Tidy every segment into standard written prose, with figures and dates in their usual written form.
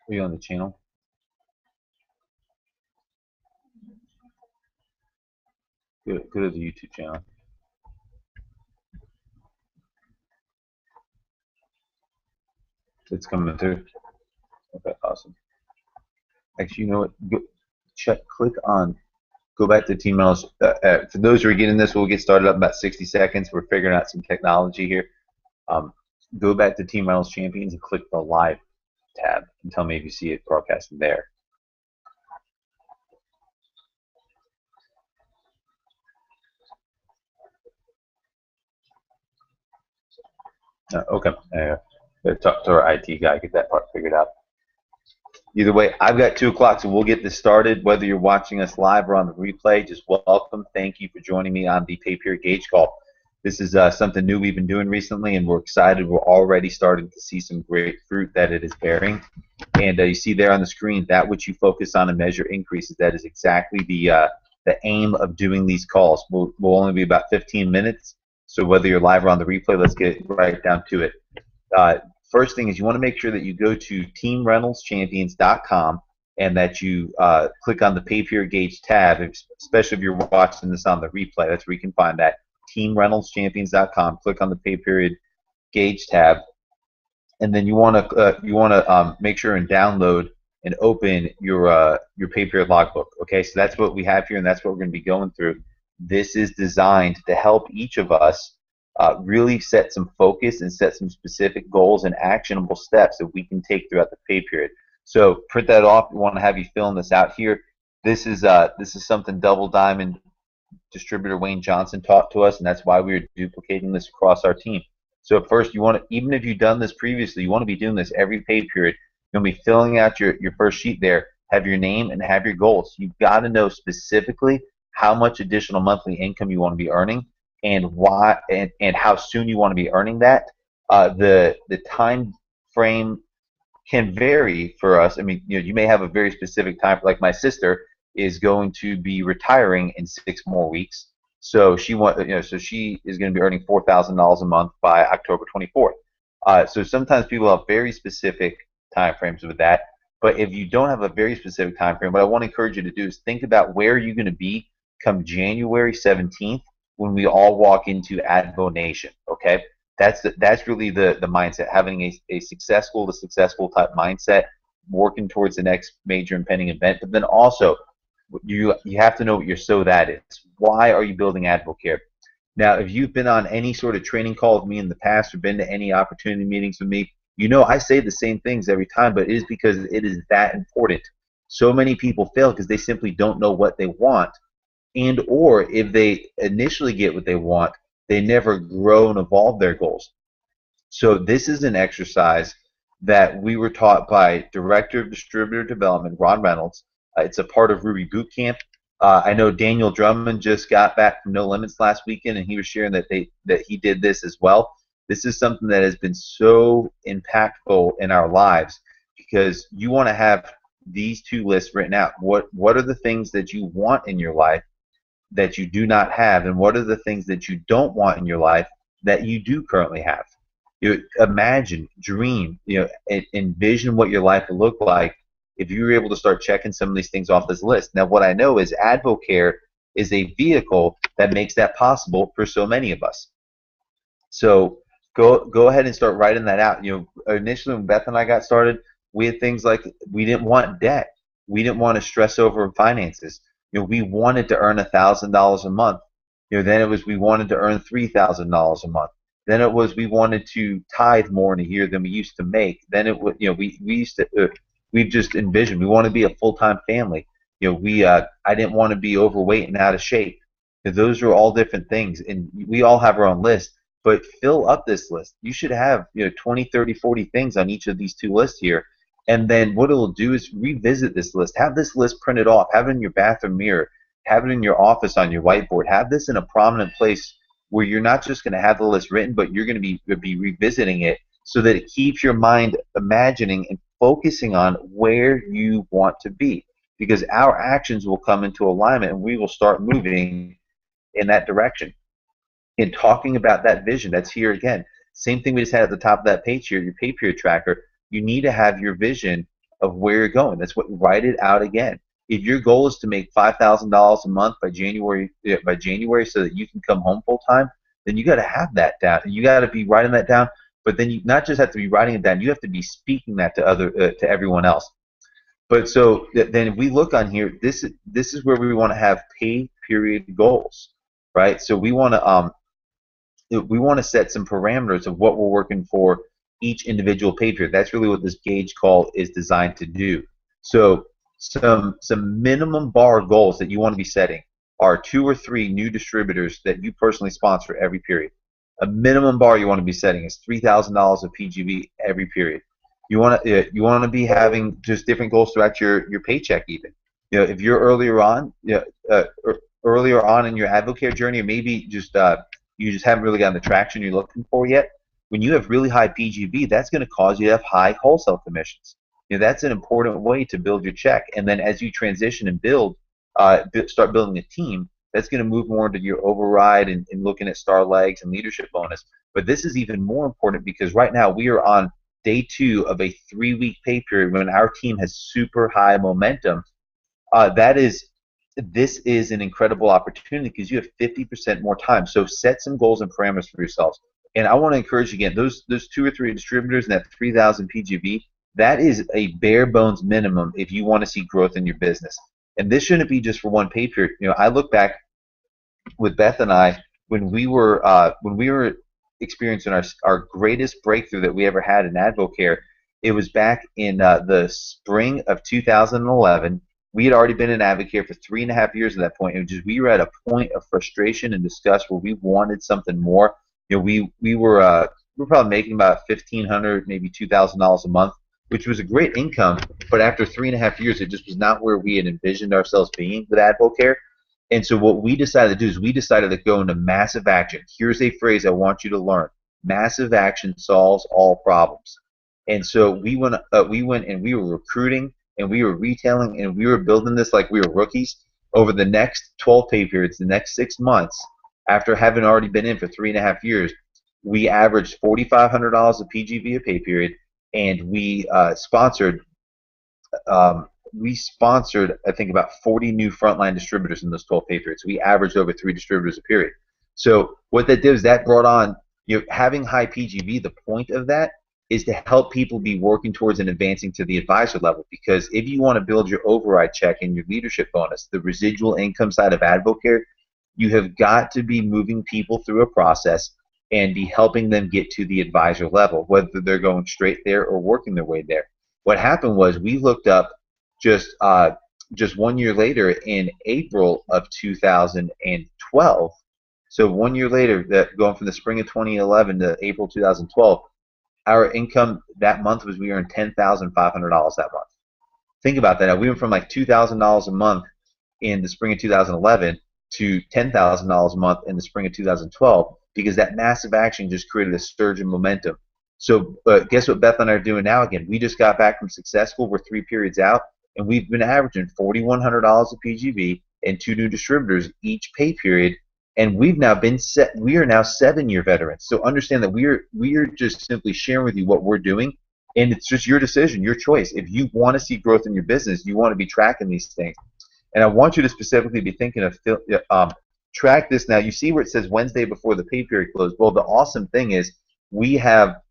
Are you on the channel? Go to the YouTube channel. It's coming through. Okay, awesome. Actually, you know what? Click on. Go back to Team Reynolds. For those who are getting this, we'll get started up in about 60 seconds. We're figuring out some technology here. Go back to Team Reynolds Champions and click the live tab and tell me if you see it broadcasting there. Okay. Talk to our IT guy, get that part figured out. Either way, I've got 2 o'clock, so we'll get this started. Whether you're watching us live or on the replay, just welcome. Thank you for joining me on the Pay Period Gauge Call. This is something new we've been doing recently, and we're excited. We're already starting to see some great fruit that it is bearing. And you see there on the screen, that which you focus on and measure increases. That is exactly the aim of doing these calls. We'll only be about 15 minutes, so whether you're live or on the replay, let's get right down to it. First thing is you want to make sure that you go to teamreynoldschampions.com and that you click on the Pay Period Gauge tab, especially if you're watching this on the replay. That's where you can find that. teamreynoldschampions.com. Click on the Pay Period Gauge tab, and then you want to make sure and download and open your Pay Period logbook. Okay, so that's what we have here, and that's what we're going to be going through. This is designed to help each of us really set some focus and set some specific goals and actionable steps that we can take throughout the pay period. So print that off. We want to have you filling this out here. This is something Double Diamond distributor Wayne Johnson taught to us, and that's why we're duplicating this across our team. So first, you want to, even if you've done this previously, you want to be doing this every pay period. You'll be filling out your first sheet there, have your name and have your goals. You've got to know specifically how much additional monthly income you want to be earning, and why, and how soon you want to be earning that. The time frame can vary for us. I mean, you may have a very specific time. Like my sister is going to be retiring in 6 more weeks, so she is going to be earning $4,000 a month by October 24th. So sometimes people have very specific time frames with that. But if you don't have a very specific time frame, what I want to encourage you to do is think about where you're going to be come January 17th. When we all walk into Advo Nation, okay? That's really the mindset, having a successful type mindset, working towards the next major impending event. But then also, you have to know what your so that is. Why are you building AdvoCare? Now, if you've been on any sort of training call with me in the past or been to any opportunity meetings with me, you know I say the same things every time, but it is because it is that important. So many people fail because they simply don't know what they want. And or if they initially get what they want, they never grow and evolve their goals. So this is an exercise that we were taught by Director of Distributor Development, Ron Reynolds. It's a part of Ruby Boot Camp. I know Daniel Drummond just got back from No Limits last weekend, and he was sharing that he did this as well. This is something that has been so impactful in our lives because you want to have these 2 lists written out. What are the things that you want in your life that you do not have, and what are the things that you don't want in your life that you do currently have? Imagine, dream, envision what your life would look like if you were able to start checking some of these things off this list. Now, what I know is AdvoCare is a vehicle that makes that possible for so many of us. So go ahead and start writing that out. Initially when Beth and I got started, we had things like we didn't want debt, we didn't want to stress over finances. We wanted to earn $1,000 a month. Then it was we wanted to earn $3,000 a month. Then it was we wanted to tithe more in a year than we used to make. Then it was we just envisioned we want to be a full-time family. I didn't want to be overweight and out of shape. Those are all different things, and we all have our own list. But fill up this list. You should have 20, 30, 40 things on each of these 2 lists here. And then what it'll do is revisit this list. Have this list printed off. Have it in your bathroom mirror. Have it in your office on your whiteboard. Have this in a prominent place where you're not just going to have the list written, but you're going to be revisiting it so that it keeps your mind imagining and focusing on where you want to be. Because our actions will come into alignment, and we will start moving in that direction. In talking about that vision, that's here again. Same thing we just had at the top of that page here, your pay period tracker. You need to have your vision of where you're going. That's what, write it out again. If your goal is to make $5,000 a month by January, so that you can come home full time, then you got to have that down. And you got to be writing that down. But then you not just have to be writing it down. You have to be speaking that to everyone else. But so then if we look on here, this is where we want to have pay period goals, right? So we want to set some parameters of what we're working for each individual pay period. That's really what this gauge call is designed to do. So some minimum bar goals that you want to be setting are 2 or 3 new distributors that you personally sponsor every period. A minimum bar you want to be setting is $3,000 of PGV every period. You want to be having just different goals throughout your paycheck even. If you're earlier on in your AdvoCare journey, or maybe just you just haven't really gotten the traction you're looking for yet. When you have really high PGV, that's going to cause you to have high wholesale commissions. That's an important way to build your check. And then as you transition and start building a team, that's going to move more into your override and looking at star legs and leadership bonus. But this is even more important because right now we are on day 2 of a 3-week pay period when our team has super high momentum. This is an incredible opportunity because you have 50% more time. So set some goals and parameters for yourselves. And I want to encourage you again, those 2 or 3 distributors and that 3,000 PGV, that is a bare bones minimum if you want to see growth in your business. And this shouldn't be just for one pay period. I look back with Beth and I when we were experiencing our greatest breakthrough that we ever had in AdvoCare. It was back in the spring of 2011. We had already been in AdvoCare for 3.5 years at that point. We were at a point of frustration and disgust where we wanted something more. We were probably making about $1,500, maybe $2,000 a month, which was a great income. But after 3.5 years, it just was not where we had envisioned ourselves being with AdvoCare. And so what we decided to do is we decided to go into massive action. Here's a phrase I want you to learn: massive action solves all problems. And so we went and we were recruiting and we were retailing and we were building this like we were rookies. Over the next 12 pay periods, the next 6 months, after having already been in for 3.5 years, we averaged $4,500 of PGV a pay period, and we sponsored I think about 40 new frontline distributors in those 12 pay periods. We averaged over 3 distributors a period. So what that did is that brought on, having high PGV. The point of that is to help people be working towards and advancing to the advisor level, because if you want to build your override check and your leadership bonus, the residual income side of AdvoCare, you have got to be moving people through a process and be helping them get to the advisor level, whether they're going straight there or working their way there. What happened was we looked up just 1 year later in April of 2012. So 1 year later, going from the spring of 2011 to April 2012, our income that month was we earned $10,500 that month. Think about that. Now, we went from like $2,000 a month in the spring of 2011 to $10,000 a month in the spring of 2012 because that massive action just created a surge in momentum. So guess what Beth and I are doing now again? We just got back from Successful. We're 3 periods out, and we've been averaging $4,100 of PGV and 2 new distributors each pay period. And we are now 7-year veterans. So understand that we are just simply sharing with you what we're doing, and it's just your decision, your choice. If you want to see growth in your business, you want to be tracking these things. And I want you to specifically be thinking of track this now. You see where it says Wednesday before the pay period closed. Well, the awesome thing is we have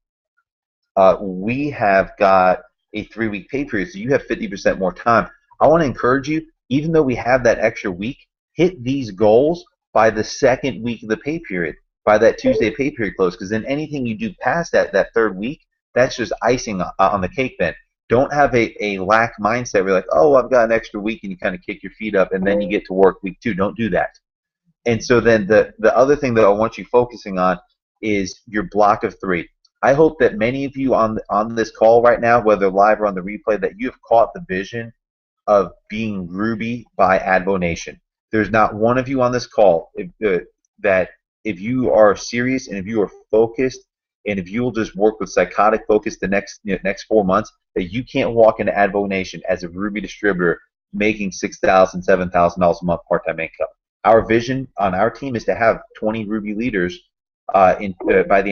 got a 3-week pay period, so you have 50% more time. I want to encourage you, even though we have that extra week, hit these goals by the 2nd week of the pay period, by that Tuesday pay period close, because then anything you do past that 3rd week, that's just icing on the cake then. Don't have a lack mindset where you're like, oh, I've got an extra week, and you kind of kick your feet up, and then you get to work week 2. Don't do that. And so then the other thing that I want you focusing on is your block of 3. I hope that many of you on this call right now, whether live or on the replay, that you have caught the vision of being Ruby by AdvoNation. There's not one of you on this call that if you are serious and if you are focused and if you will just work with psychotic focus the next 4 months, that you can't walk into AdvoNation as a Ruby distributor making $6,000, $7,000 a month part-time income. Our vision on our team is to have 20 Ruby leaders by the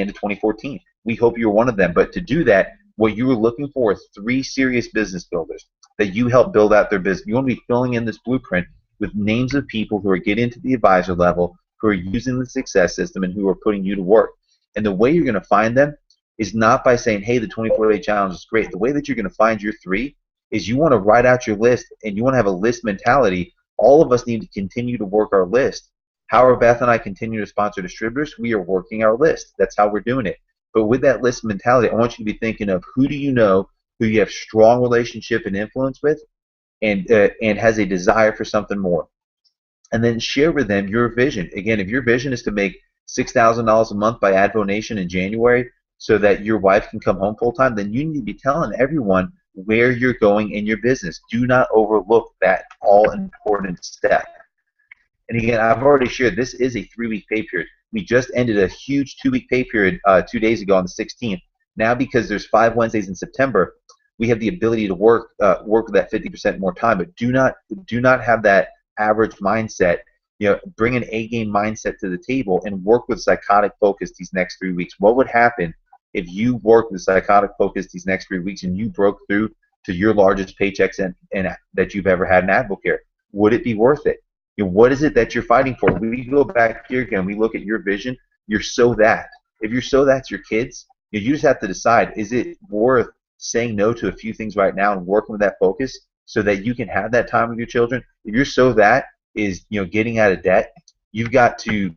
end of 2014. We hope you're one of them, but to do that, what you were looking for is 3 serious business builders that you help build out their business. You want to be filling in this blueprint with names of people who are getting to the advisor level, who are using the success system, and who are putting you to work. And the way you're going to find them is not by saying, hey, the 24-day challenge is great. The way that you're going to find your 3 is you want to write out your list, and you want to have a list mentality. All of us need to continue to work our list. How are Beth and I continue to sponsor distributors? We are working our list. That's how we're doing it. But with that list mentality, I want you to be thinking of who do you know, who you have strong relationship and influence with, and has a desire for something more. And then share with them your vision. Again, if your vision is to make $6,000 a month by AdvoNation in January so that your wife can come home full time, then you need to be telling everyone where you're going in your business. Do not overlook that all-important step. And again, I've already shared this is a 3-week pay period. We just ended a huge 2-week pay period 2 days ago on the 16th. Now, because there's 5 Wednesdays in September, we have the ability to work with that 50% more time. But do not have that average mindset. Bring an A-game mindset to the table and work with Psychotic Focus these next 3 weeks. What would happen if you worked with Psychotic Focus these next 3 weeks and you broke through to your largest paychecks and that you've ever had in AdvoCare? Would it be worth it? What is it that you're fighting for? We go back here again. We look at your vision. You're so that. If you're so that's your kids, you just have to decide, is it worth saying no to a few things right now and working with that focus so that you can have that time with your children? If you're so that is getting out of debt, you've got to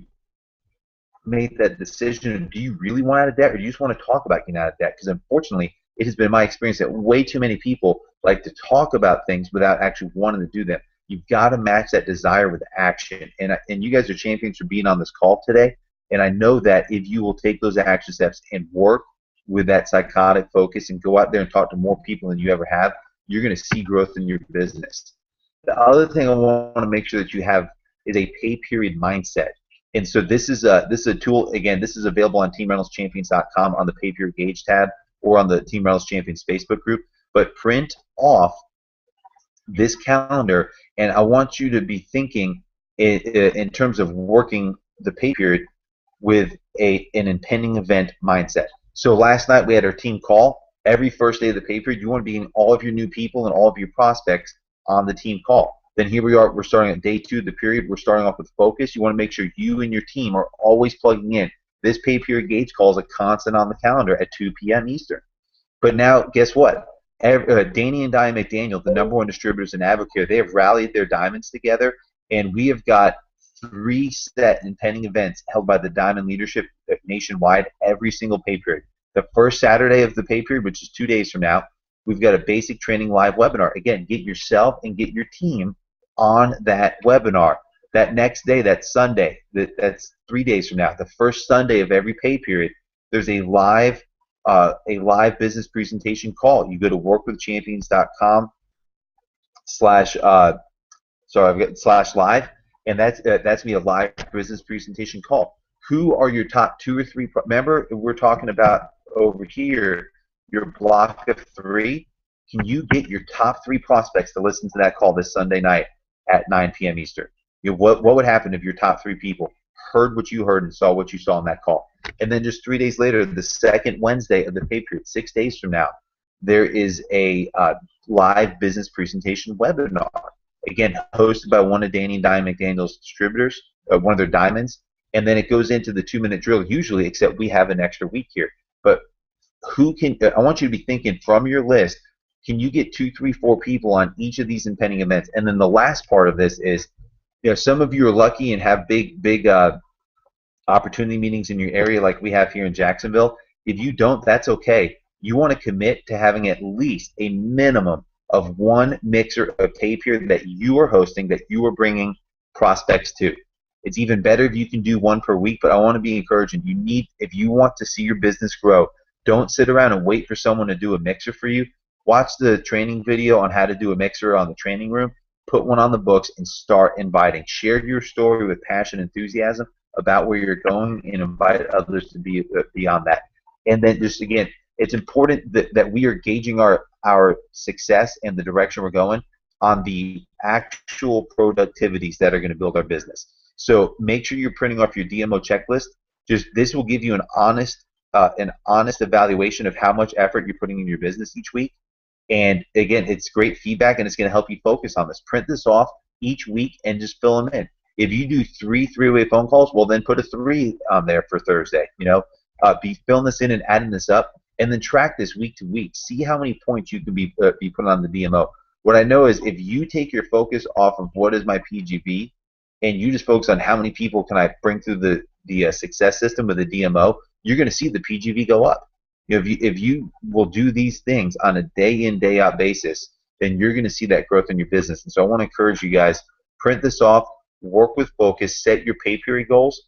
make that decision. Do you really want out of debt, or do you just want to talk about getting out of debt? Because unfortunately, it has been my experience that way too many people like to talk about things without actually wanting to do them. You've got to match that desire with action. And you guys are champions for being on this call today. And I know that if you will take those action steps and work with that Psychotic Focus and go out there and talk to more people than you ever have, you're going to see growth in your business. The other thing I want to make sure that you have is a pay period mindset. And so this is a tool. Again, this is available on TeamReynoldsChampions.com on the Pay Period Gauge tab or on the Team Reynolds Champions Facebook group. But print off this calendar, and I want you to be thinking in terms of working the pay period with an impending event mindset. So last night we had our team call. Every first day of the pay period, you want to be getting all of your new people and all of your prospects on the team call. Then here we are, we're starting at day 2 of the period. We're starting off with focus. You want to make sure you and your team are always plugging in. This pay period gauge call is a constant on the calendar at 2 p.m. Eastern. But now, guess what? Danny and Diane McDaniel, the #1 distributors in AdvoCare, they have rallied their diamonds together, and we have got 3 set impending events held by the Diamond Leadership nationwide every single pay period. The first Saturday of the pay period, which is 2 days from now, we've got a basic training live webinar. Again, get yourself and get your team on that webinar. That next day, that Sunday, that's 3 days from now, the first Sunday of every pay period, there's a live business presentation call. You go to workwithchampions.com /live, and that's me, a live business presentation call. Who are your top 2 or 3? Remember, we're talking about over here your block of 3. Can you get your top 3 prospects to listen to that call this Sunday night at 9 p.m. Eastern? What would happen if your top 3 people heard what you heard and saw what you saw on that call? And then just 3 days later, the second Wednesday of the pay period, 6 days from now, there is a live business presentation webinar. Again, hosted by one of Danny and Diane McDaniel's distributors, one of their diamonds. And then it goes into the 2-minute drill usually, except we have an extra week here. But I want you to be thinking from your list, can you get 2, 3, 4 people on each of these impending events? And then the last part of this is, some of you are lucky and have big opportunity meetings in your area like we have here in Jacksonville. If you don't, that's okay. You want to commit to having at least a minimum of 1 mixer of pay period that you are hosting, that you are bringing prospects to. It's even better if you can do 1 per week, but I want to be encouraging. If you want to see your business grow, don't sit around and wait for someone to do a mixer for you. Watch the training video on how to do a mixer on the training room. Put one on the books and start inviting. Share your story with passion and enthusiasm about where you're going and invite others to be beyond that. And then just again, it's important that we are gauging our success and the direction we're going on the actual productivities that are going to build our business. So make sure you're printing off your DMO checklist. This will give you an honest an honest evaluation of how much effort you're putting in your business each week. And again, it's great feedback, and it's going to help you focus on this. Print this off each week and just fill them in. If you do three-way phone calls, well, then put a 3 on there for Thursday. Be filling this in and adding this up, and then track this week to week. See how many points you can be putting on the DMO. What I know is if you take your focus off of what is my PGV, and you just focus on how many people can I bring through the success system with the DMO, you're going to see the PGV go up. If you will do these things on a day in, day out basis, then you're going to see that growth in your business. And so I want to encourage you guys, print this off, work with focus, set your pay period goals,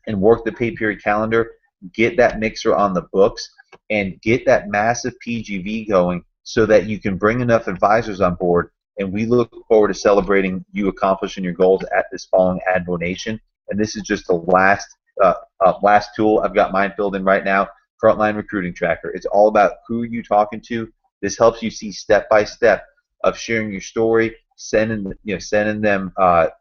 and work the pay period calendar, get that mixer on the books, and get that massive PGV going so that you can bring enough advisors on board. And we look forward to celebrating you accomplishing your goals at this following Advo Nation. And this is just the last tool. I've got mine filled in right now. Frontline Recruiting Tracker. It's all about who you're talking to. This helps you see step by step of sharing your story, sending them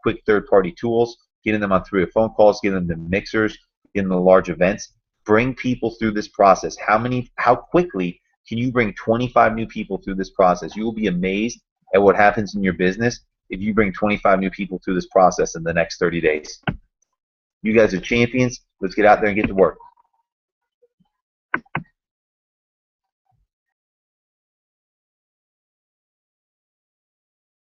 quick third-party tools, getting them on 3-way phone calls, getting them to mixers, getting them to large events. Bring people through this process. How quickly can you bring 25 new people through this process? You will be amazed at what happens in your business if you bring 25 new people through this process in the next 30 days. You guys are champions. Let's get out there and get to work.